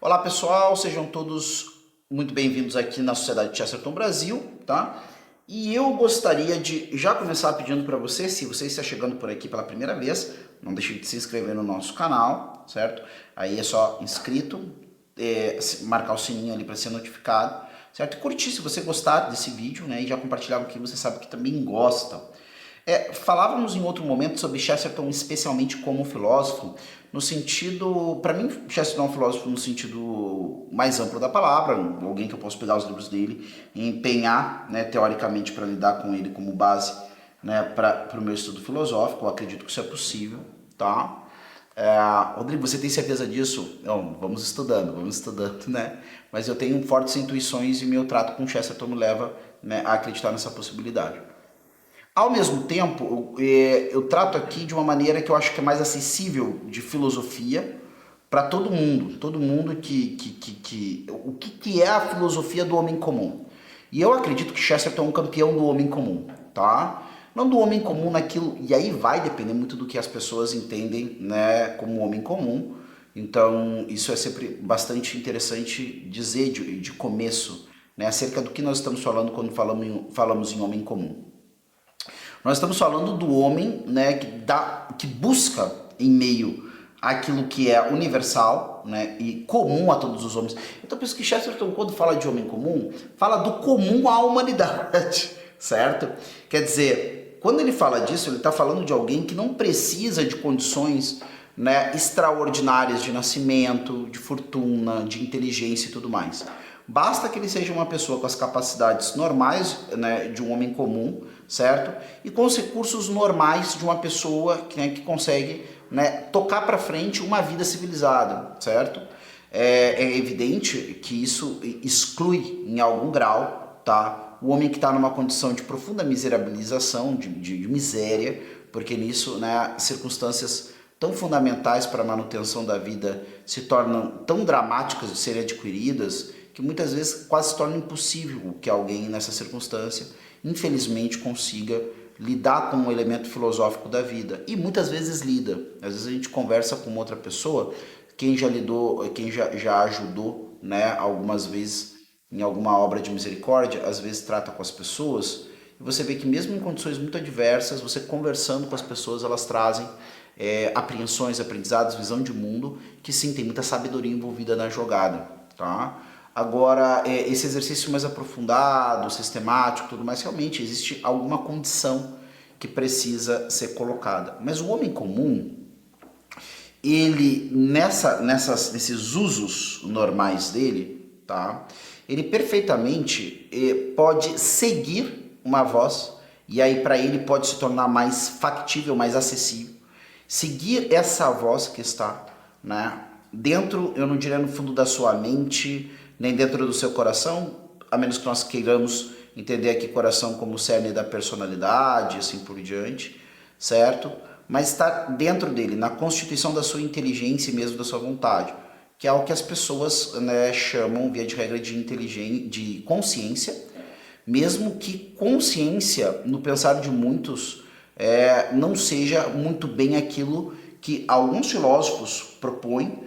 Olá pessoal, sejam todos muito bem-vindos aqui na Sociedade Chesterton Brasil, tá? E eu gostaria de já começar pedindo para você, se você está chegando por aqui pela primeira vez, não deixe de se inscrever no nosso canal, certo? Aí é só inscrito, marcar o sininho ali para ser notificado, certo? E curtir se você gostar desse vídeo, né? E já compartilhar com quem você sabe que também gosta. Falávamos em outro momento sobre Chesterton, especialmente como filósofo, no sentido, para mim, Chesterton é um filósofo no sentido mais amplo da palavra, alguém que eu posso pegar os livros dele e empenhar, né, teoricamente, para lidar com ele como base, né, para o meu estudo filosófico. Eu acredito que isso é possível, tá? Rodrigo, você tem certeza disso? Não, vamos estudando, né? Mas eu tenho fortes intuições e meu trato com Chesterton me leva, né, a acreditar nessa possibilidade. Ao mesmo tempo, eu trato aqui de uma maneira que eu acho que é mais acessível de filosofia para todo mundo o que é a filosofia do homem comum. E eu acredito que Chesterton é um campeão do homem comum, tá? Não do homem comum naquilo, e aí vai depender muito do que as pessoas entendem, né, como homem comum. Então, isso é sempre bastante interessante dizer de começo, né, acerca do que nós estamos falando quando falamos em homem comum. Nós estamos falando do homem, né, que busca em meio àquilo que é universal, né, e comum a todos os homens. Então, por isso que Chesterton, quando fala de homem comum, fala do comum à humanidade, certo? Quer dizer, quando ele fala disso, ele está falando de alguém que não precisa de condições, né, extraordinárias de nascimento, de fortuna, de inteligência e tudo mais. Basta que ele seja uma pessoa com as capacidades normais, né, de um homem comum, certo? E com os recursos normais de uma pessoa que consegue, né, tocar para frente uma vida civilizada, certo? É evidente que isso exclui em algum grau, tá, o homem que está numa condição de profunda miserabilização, de miséria, porque nisso, né, circunstâncias tão fundamentais para a manutenção da vida se tornam tão dramáticas de serem adquiridas que muitas vezes quase se torna impossível que alguém nessa circunstância, infelizmente, consiga lidar com um elemento filosófico da vida. E muitas vezes lida. Às vezes a gente conversa com outra pessoa, quem já lidou, quem já ajudou, né, algumas vezes em alguma obra de misericórdia, às vezes trata com as pessoas, e você vê que mesmo em condições muito adversas, você conversando com as pessoas, elas trazem apreensões, aprendizados, visão de mundo, que sim, tem muita sabedoria envolvida na jogada, tá? Agora, esse exercício mais aprofundado, sistemático, tudo mais, realmente existe alguma condição que precisa ser colocada. Mas o homem comum, ele, nesses usos normais dele, tá? Ele perfeitamente pode seguir uma voz, e aí para ele pode se tornar mais factível, mais acessível, seguir essa voz que está, né, dentro, eu não diria no fundo da sua mente, nem dentro do seu coração, a menos que nós queiramos entender aqui coração como cerne da personalidade, assim por diante, certo? Mas está dentro dele, na constituição da sua inteligência e mesmo da sua vontade, que é o que as pessoas, né, chamam, via de regra, de consciência, mesmo que consciência, no pensar de muitos, não seja muito bem aquilo que alguns filósofos propõem,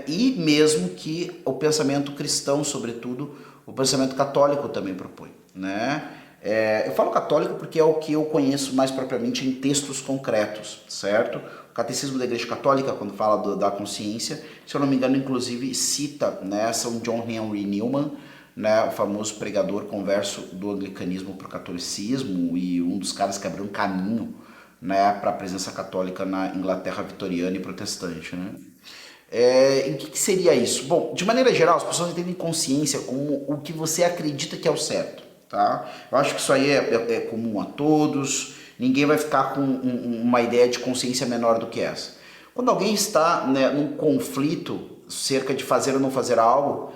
e mesmo que o pensamento cristão, sobretudo, o pensamento católico também propõe, né? Eu falo católico porque é o que eu conheço mais propriamente em textos concretos, certo? O Catecismo da Igreja Católica, quando fala da consciência, se eu não me engano, inclusive cita, né, São John Henry Newman, né, o famoso pregador converso do anglicanismo para o catolicismo e um dos caras que abriu um caminho, né, para a presença católica na Inglaterra vitoriana e protestante, né? Em que seria isso? Bom, de maneira geral, as pessoas entendem consciência como o que você acredita que é o certo, tá? Eu acho que isso aí é comum a todos, ninguém vai ficar com uma ideia de consciência menor do que essa. Quando alguém está, né, num conflito cerca de fazer ou não fazer algo,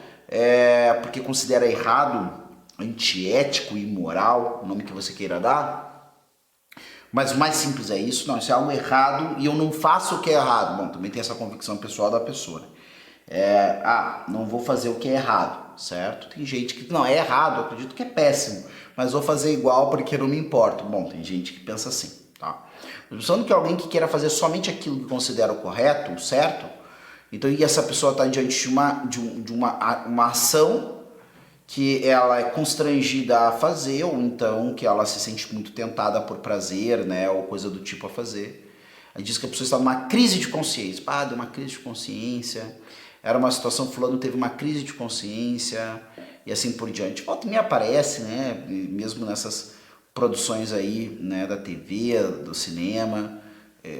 porque considera errado, antiético, imoral, o nome que você queira dar, mas o mais simples é isso, não, isso é algo errado e eu não faço o que é errado. Bom, também tem essa convicção pessoal da pessoa, né? Não vou fazer o que é errado, certo? Tem gente que, não, é errado, eu acredito que é péssimo, mas vou fazer igual porque não me importo. Bom, tem gente que pensa assim, tá? Pensando que alguém que queira fazer somente aquilo que considera o correto, o certo, Então, e essa pessoa está diante de uma ação que ela é constrangida a fazer, ou então que ela se sente muito tentada por prazer, né, ou coisa do tipo a fazer. Aí diz que a pessoa está numa crise de consciência. Ah, deu uma crise de consciência, era uma situação, fulano teve uma crise de consciência, e assim por diante. Volta e me aparece, né, mesmo nessas produções aí, né, da TV, do cinema,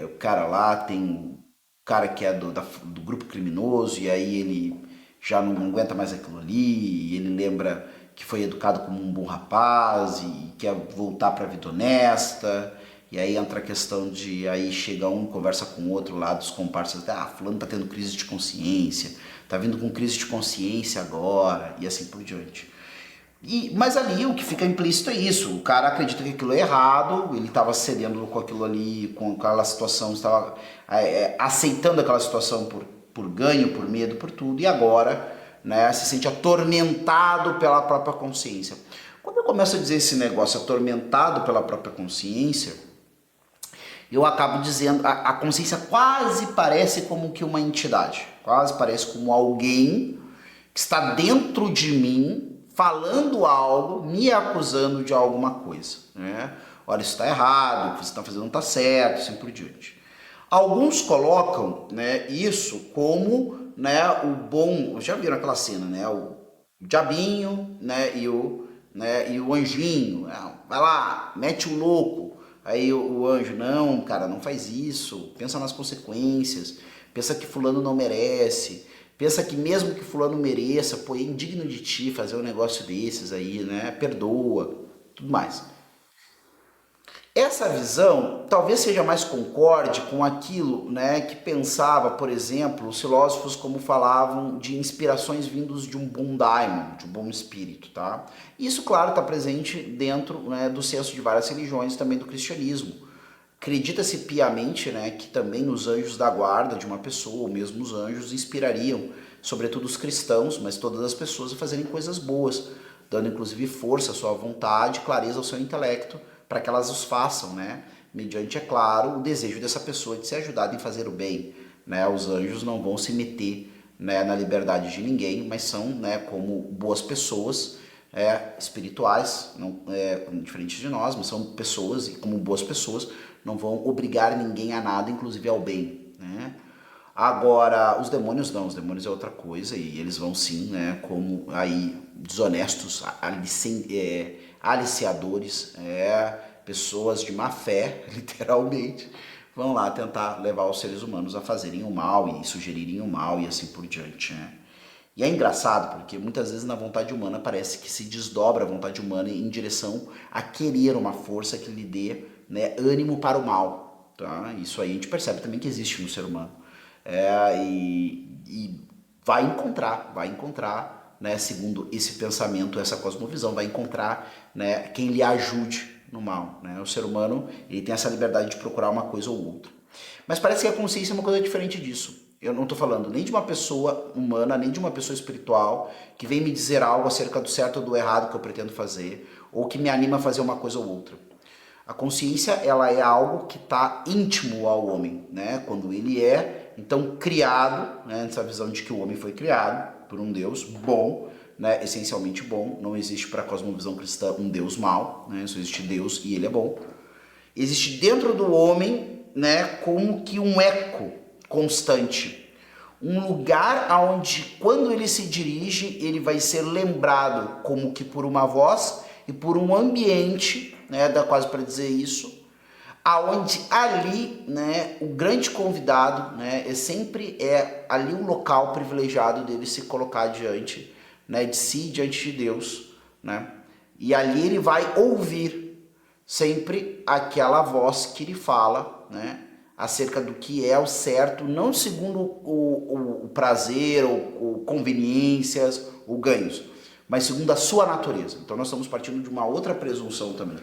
o cara lá tem o cara que é do grupo criminoso, e aí ele já não aguenta mais aquilo ali, e ele lembra que foi educado como um bom rapaz e quer voltar para a vida honesta. E aí entra a questão de, aí chega um, conversa com o outro lá dos comparsas, fulano tá tendo crise de consciência, tá vindo com crise de consciência agora, e assim por diante. Mas ali o que fica implícito é isso, o cara acredita que aquilo é errado, ele estava cedendo com aquilo ali, com aquela situação, estava aceitando aquela situação por ganho, por medo, por tudo, e agora, né, se sente atormentado pela própria consciência. Quando eu começo a dizer esse negócio, atormentado pela própria consciência, eu acabo dizendo, a consciência quase parece como que uma entidade, quase parece como alguém que está dentro de mim, falando algo, me acusando de alguma coisa, né? Olha, isso está errado, o que você está fazendo não está certo, assim por diante. Alguns colocam, né, isso como, né, o bom, já viram aquela cena, né, o diabinho, né, e o anjinho, vai lá, mete o louco. Aí o anjo, não, cara, não faz isso, pensa nas consequências, pensa que fulano não merece, pensa que mesmo que fulano mereça, pô, é indigno de ti fazer um negócio desses aí, né, perdoa, tudo mais. Essa visão talvez seja mais concorde com aquilo, né, que pensava, por exemplo, os filósofos como falavam de inspirações vindos de um bom daimon, de um bom espírito, tá? Isso, claro, está presente dentro, né, do senso de várias religiões, também do cristianismo. Acredita-se piamente, né, que também os anjos da guarda de uma pessoa, ou mesmo os anjos, inspirariam, sobretudo os cristãos, mas todas as pessoas a fazerem coisas boas, dando inclusive força à sua vontade, clareza ao seu intelecto, para que elas os façam, né? Mediante, é claro, o desejo dessa pessoa de ser ajudada em fazer o bem, né? Os anjos não vão se meter, né, na liberdade de ninguém, mas são, né, como boas pessoas espirituais, não, diferentes de nós, mas são pessoas e como boas pessoas não vão obrigar ninguém a nada, inclusive ao bem, né? Agora, os demônios não, os demônios é outra coisa e eles vão sim, né, como aí desonestos, aliciadores, pessoas de má fé, literalmente, vão lá tentar levar os seres humanos a fazerem o mal e sugerirem o mal e assim por diante, né? E é engraçado porque muitas vezes na vontade humana parece que se desdobra a vontade humana em direção a querer uma força que lhe dê, né, ânimo para o mal, tá? Isso aí a gente percebe também que existe no ser humano. E vai encontrar, né, segundo esse pensamento, essa cosmovisão, vai encontrar, né, quem lhe ajude no mal, né? O ser humano, ele tem essa liberdade de procurar uma coisa ou outra. Mas parece que a consciência é uma coisa diferente disso. Eu não estou falando nem de uma pessoa humana, nem de uma pessoa espiritual que vem me dizer algo acerca do certo ou do errado que eu pretendo fazer, ou que me anima a fazer uma coisa ou outra. A consciência, ela é algo que está íntimo ao homem, né? Quando ele é, então, criado, né? Nessa visão de que o homem foi criado por um Deus bom, né? Essencialmente bom. Não existe para a cosmovisão cristã um Deus mau, né? Só existe Deus e ele é bom. Existe dentro do homem, né, como que um eco constante. Um lugar onde, quando ele se dirige, ele vai ser lembrado como que por uma voz e por um ambiente, né, dá quase para dizer isso, aonde ali, né, o grande convidado, né, sempre ali o local privilegiado dele se colocar diante, né, de si, diante de Deus, né, e ali ele vai ouvir sempre aquela voz que lhe fala, né, acerca do que é o certo, não segundo o prazer ou conveniências ou ganhos, mas segundo a sua natureza. Então nós estamos partindo de uma outra presunção também,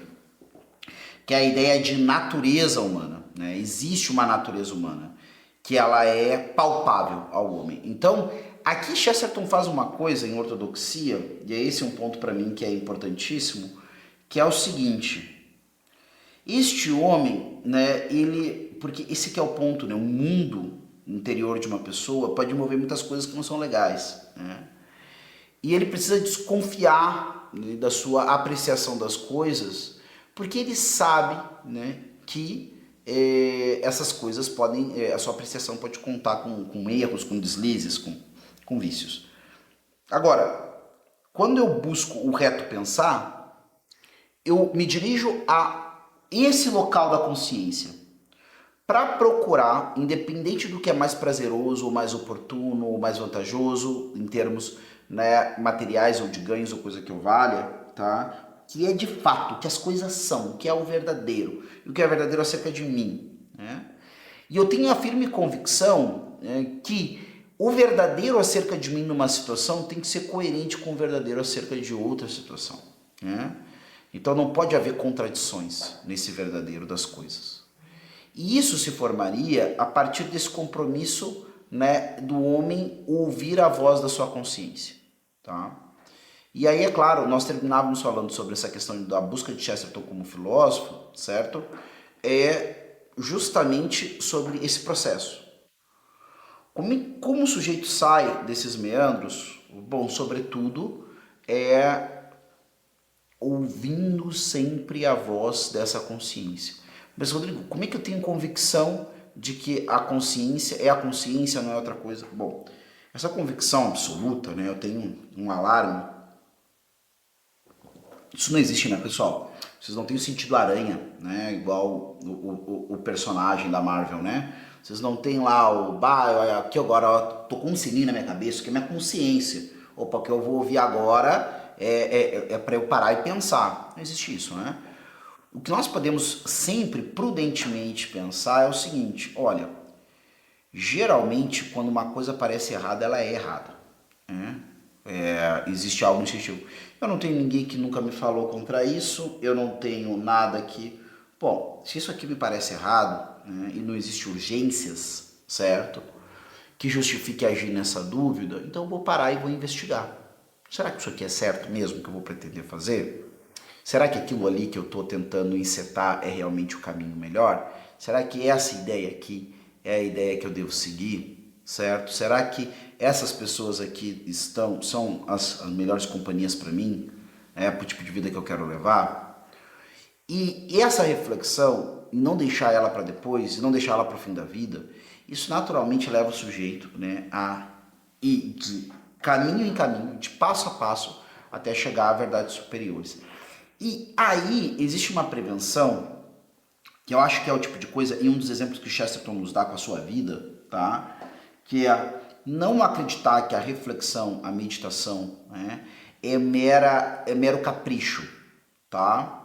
que é a ideia de natureza humana, né? Existe uma natureza humana que ela é palpável ao homem. Então, aqui Chesterton faz uma coisa em ortodoxia, e é esse um ponto para mim que é importantíssimo, que é o seguinte: este homem, né, porque esse que é o ponto, né, o mundo interior de uma pessoa pode envolver muitas coisas que não são legais, né? E ele precisa desconfiar, né, da sua apreciação das coisas, porque ele sabe, né, que essas coisas podem, a sua apreciação pode contar com erros, com deslizes, com vícios. Agora, quando eu busco o reto pensar, eu me dirijo a esse local da consciência para procurar, independente do que é mais prazeroso, ou mais oportuno, ou mais vantajoso, em termos, né, materiais ou de ganhos ou coisa que eu valha, tá? Que é de fato, que as coisas são, o que é o verdadeiro, e o que é verdadeiro acerca de mim, né? E eu tenho a firme convicção, que o verdadeiro acerca de mim numa situação tem que ser coerente com o verdadeiro acerca de outra situação, né? Então não pode haver contradições nesse verdadeiro das coisas. E isso se formaria a partir desse compromisso, né, do homem ouvir a voz da sua consciência, tá? E aí, é claro, nós terminávamos falando sobre essa questão da busca de Chesterton como filósofo, certo? É justamente sobre esse processo. Como o sujeito sai desses meandros? Bom, sobretudo, ouvindo sempre a voz dessa consciência. Mas, Rodrigo, como é que eu tenho convicção de que a consciência, não é outra coisa? Bom, essa convicção absoluta, né, eu tenho um alarme. Isso não existe, né, pessoal? Vocês não têm o sentido aranha, né? Igual o personagem da Marvel, né? Vocês não têm lá aqui agora, ó, tô com um sininho na minha cabeça, que é minha consciência. Opa, o que eu vou ouvir agora é para eu parar e pensar. Não existe isso, né? O que nós podemos sempre, prudentemente pensar é o seguinte, olha, geralmente quando uma coisa parece errada, ela é errada, né? Existe algo instintivo. Eu não tenho ninguém que nunca me falou contra isso, eu não tenho nada que... Bom, se isso aqui me parece errado, né, e não existe urgências, certo? Que justifique agir nessa dúvida, então eu vou parar e vou investigar. Será que isso aqui é certo mesmo que eu vou pretender fazer? Será que aquilo ali que eu estou tentando encetar é realmente o caminho melhor? Será que essa ideia aqui é a ideia que eu devo seguir? Certo? Será que essas pessoas aqui são as melhores companhias para mim? Para o tipo de vida que eu quero levar? E essa reflexão, não deixar ela para depois, e não deixar ela para o fim da vida, isso naturalmente leva o sujeito, né, a ir de caminho em caminho, de passo a passo, até chegar a verdades superiores. E aí existe uma prevenção, que eu acho que é o tipo de coisa, e um dos exemplos que Chesterton nos dá com a sua vida, tá? Que é não acreditar que a reflexão, a meditação, né, é mero capricho, tá?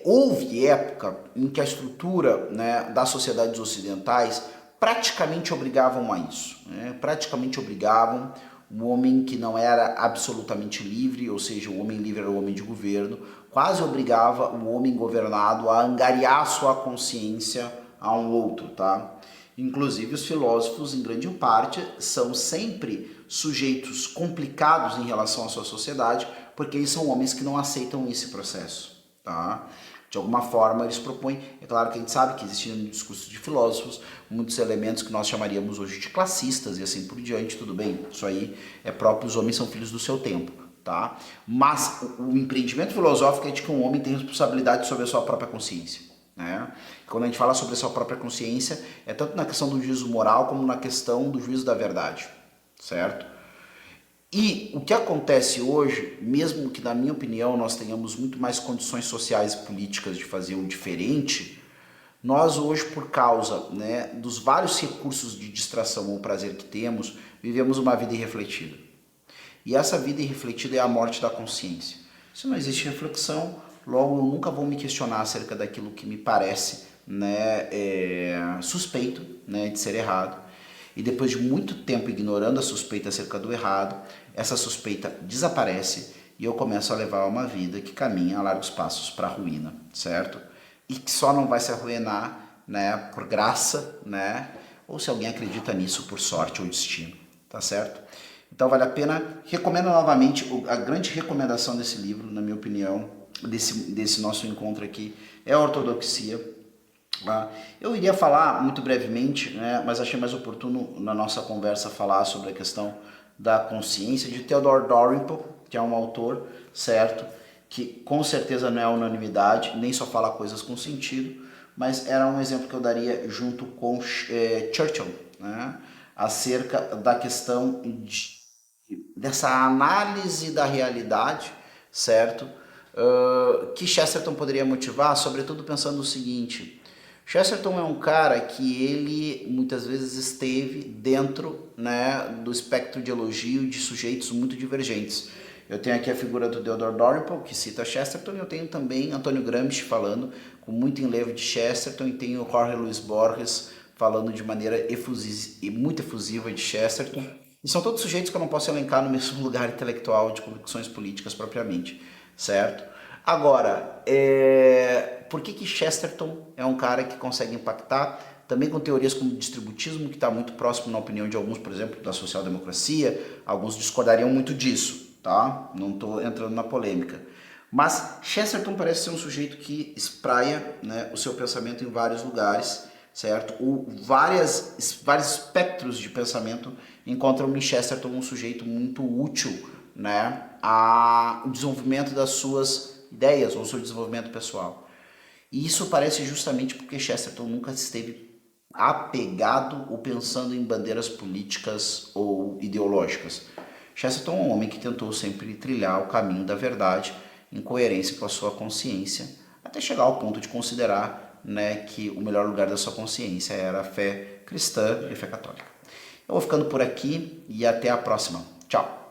Houve época em que a estrutura, né, das sociedades ocidentais praticamente obrigavam a isso, né? Praticamente obrigavam o homem que não era absolutamente livre, ou seja, o homem livre era o homem de governo, quase obrigava o homem governado a angariar sua consciência a um outro, tá? Inclusive os filósofos, em grande parte, são sempre sujeitos complicados em relação à sua sociedade, porque eles são homens que não aceitam esse processo, tá? De alguma forma eles propõem, é claro que a gente sabe que existem no discurso de filósofos muitos elementos que nós chamaríamos hoje de classistas e assim por diante, tudo bem, isso aí é próprio, os homens são filhos do seu tempo, tá? Mas o empreendimento filosófico é de que um homem tem responsabilidade sobre a sua própria consciência, né? Quando a gente fala sobre a sua própria consciência, é tanto na questão do juízo moral como na questão do juízo da verdade, certo? E o que acontece hoje, mesmo que na minha opinião nós tenhamos muito mais condições sociais e políticas de fazer o diferente, nós hoje, por causa, né, dos vários recursos de distração ou prazer que temos, vivemos uma vida irrefletida. E essa vida irrefletida é a morte da consciência. Se não existe reflexão, logo eu nunca vou me questionar acerca daquilo que me parece, né, suspeito, né, de ser errado. E depois de muito tempo ignorando a suspeita acerca do errado, essa suspeita desaparece e eu começo a levar uma vida que caminha a largos passos para a ruína, certo? E que só não vai se arruinar, né, por graça, né, ou se alguém acredita nisso por sorte ou destino, tá certo? Então vale a pena, recomendo novamente, a grande recomendação desse livro, na minha opinião, desse nosso encontro aqui, é a ortodoxia. Eu iria falar muito brevemente, né, mas achei mais oportuno na nossa conversa falar sobre a questão da consciência de Theodore Dalrymple, que é um autor, certo, que com certeza não é unanimidade, nem só fala coisas com sentido, mas era um exemplo que eu daria junto com Churchill, né, acerca da questão dessa análise da realidade, certo, que Chesterton poderia motivar, sobretudo pensando o seguinte: Chesterton é um cara que ele muitas vezes esteve dentro, né, do espectro de elogio de sujeitos muito divergentes. Eu tenho aqui a figura do Theodore Dalrymple, que cita Chesterton, e eu tenho também Antônio Gramsci falando com muito enlevo de Chesterton, e tenho Jorge Luis Borges falando de maneira muito efusiva de Chesterton. E são todos sujeitos que eu não posso elencar no mesmo lugar intelectual de convicções políticas propriamente, certo? Agora, por que Chesterton é um cara que consegue impactar também com teorias como distributismo, que está muito próximo na opinião de alguns, por exemplo, da social-democracia? Alguns discordariam muito disso, tá? Não estou entrando na polêmica. Mas Chesterton parece ser um sujeito que espraia, né, o seu pensamento em vários lugares, certo? Vários espectros de pensamento encontram em Chesterton um sujeito muito útil, né, ao desenvolvimento das suas ideias ou seu desenvolvimento pessoal. E isso parece justamente porque Chesterton nunca esteve apegado ou pensando em bandeiras políticas ou ideológicas. Chesterton é um homem que tentou sempre trilhar o caminho da verdade em coerência com a sua consciência, até chegar ao ponto de considerar, né, que o melhor lugar da sua consciência era a fé cristã e a fé católica. Eu vou ficando por aqui e até a próxima. Tchau!